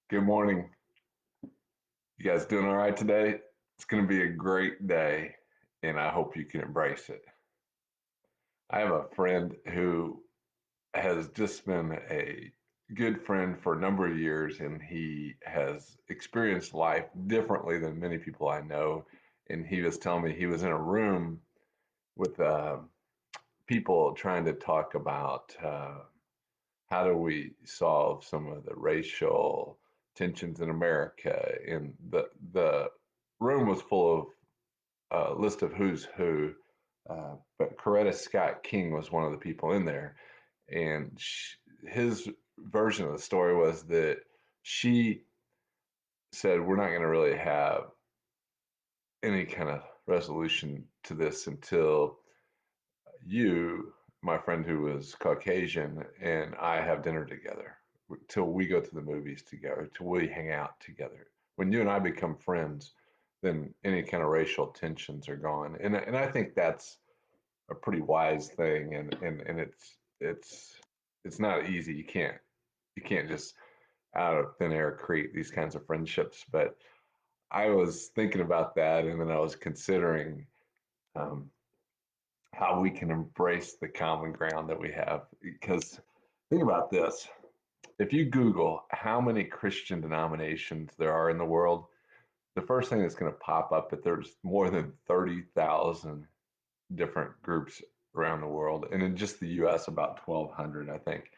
Good morning. You guys doing all right today? It's going to be a great day, and I hope you can embrace it. I have a friend who has just been a good friend for a number of years, and he has experienced life differently than many people I know. And he was telling me he was in a room with people trying to talk about how do we solve some of the racial tensions in America? And the room was full of a list of who's who, but Coretta Scott King was one of the people in there, and his version of the story was that she said, "We're not going to really have any kind of resolution to this until you, my friend who was Caucasian, and I have dinner together, till we go to the movies together, till we hang out together. When you and I become friends, then any kind of racial tensions are gone." And I think that's a pretty wise thing, and it's not easy. You can't just out of thin air create these kinds of friendships. But I was thinking about that, and then I was considering um, how we can embrace the common ground that we have. Because think about this: if you Google how many Christian denominations there are in the world, the first thing that's going to pop up that there's more than 30,000 different groups around the world, and in just the U.S., about 1,200, I think.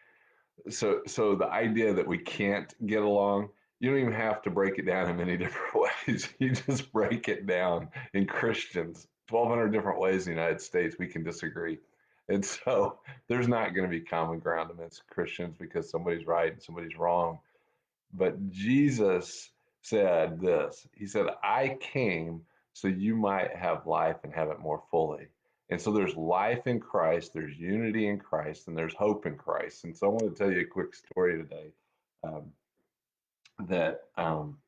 So the idea that we can't get along, you don't even have to break it down in many different ways. You just break it down in Christians, 1,200 different ways in the United States we can disagree. And so there's not going to be common ground amongst Christians because somebody's right and somebody's wrong. But Jesus said this. He said, "I came so you might have life and have it more fully." And so there's life in Christ, there's unity in Christ, and there's hope in Christ. And so I want to tell you a quick story today, um, that um,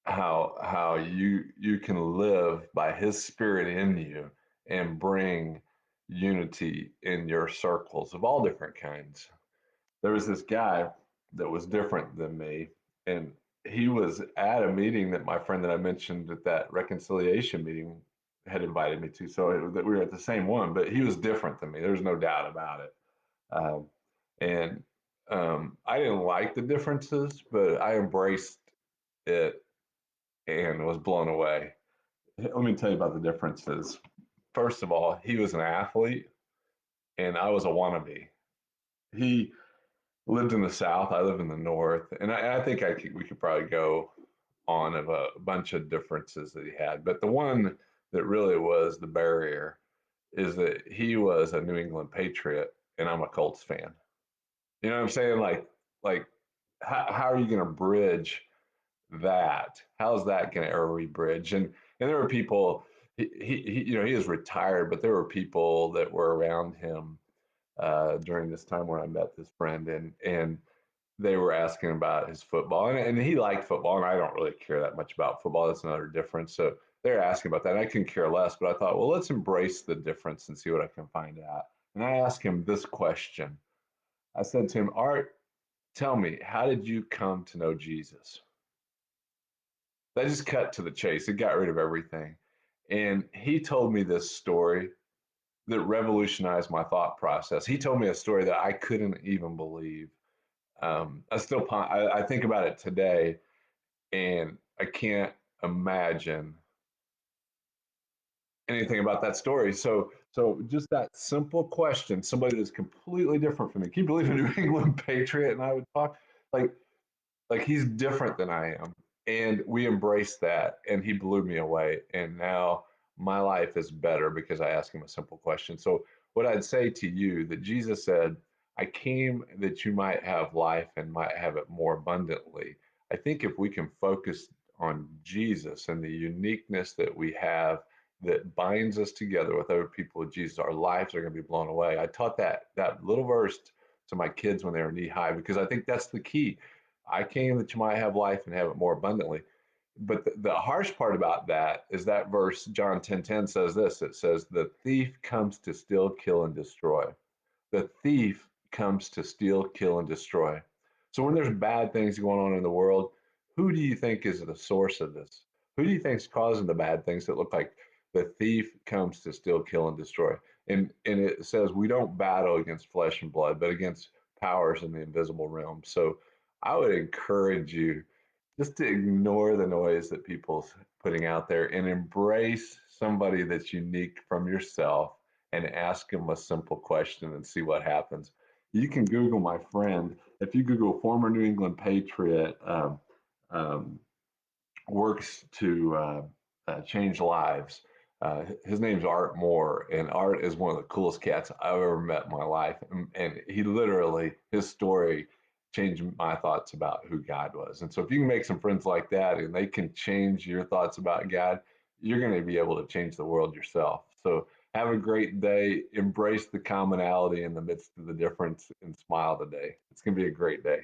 how you can live by His Spirit in you and bring unity in your circles of all different kinds. There was this guy that was different than me, and he was at a meeting that my friend that I mentioned at that reconciliation meeting had invited me to. So that we were at the same one, but he was different than me. There's no doubt about it. Um, and I didn't like the differences, but I embraced it and was blown away. Let me tell you about the differences. First of all, he was an athlete, and I was a wannabe. He lived in the South. I live in the North, and I think we could probably go on of a bunch of differences that he had. But the one that really was the barrier is that he was a New England Patriot, and I'm a Colts fan. You know what I'm saying? Like, how are you going to bridge that? How's that going to ever be bridged? And there were people. He is retired, but there were people that were around him during this time where I met this friend, and they were asking about his football, and he liked football, and I don't really care that much about football. That's another difference. So they're asking about that, and I couldn't care less. But I thought, well, let's embrace the difference and see what I can find out. And I asked him this question. I said to him, "Art, tell me, how did you come to know Jesus?" That just cut to the chase. It got rid of everything. And he told me this story that revolutionized my thought process. He told me a story that I couldn't even believe. I think about it today, and I can't imagine anything about that story. So just that simple question, somebody that's completely different from me. Can you believe a New England Patriot? And I would talk like he's different than I am, and we embraced that, and he blew me away. And now my life is better because I asked him a simple question. So what I'd say to you that Jesus said, "I came that you might have life and might have it more abundantly." I think if we can focus on Jesus and the uniqueness that we have that binds us together with other people with Jesus, our lives are going to be blown away. I taught that little verse to my kids when they were knee high because I think that's the key. I came that you might have life and have it more abundantly. But the harsh part about that is that verse, John 10:10 says this. It says, "The thief comes to steal, kill, and destroy." The thief comes to steal, kill, and destroy. So when there's bad things going on in the world, who do you think is the source of this? Who do you think is causing the bad things that look like the thief comes to steal, kill, and destroy? And it says we don't battle against flesh and blood, but against powers in the invisible realm. So I would encourage you just to ignore the noise that people's putting out there and embrace somebody that's unique from yourself and ask them a simple question and see what happens. You can Google my friend. If you Google former New England Patriot um, works to change lives. His name's Art Moore, and Art is one of the coolest cats I've ever met in my life. And he literally, his story changed my thoughts about who God was. And so, if you can make some friends like that and they can change your thoughts about God, you're going to be able to change the world yourself. So, have a great day. Embrace the commonality in the midst of the difference and smile today. It's going to be a great day.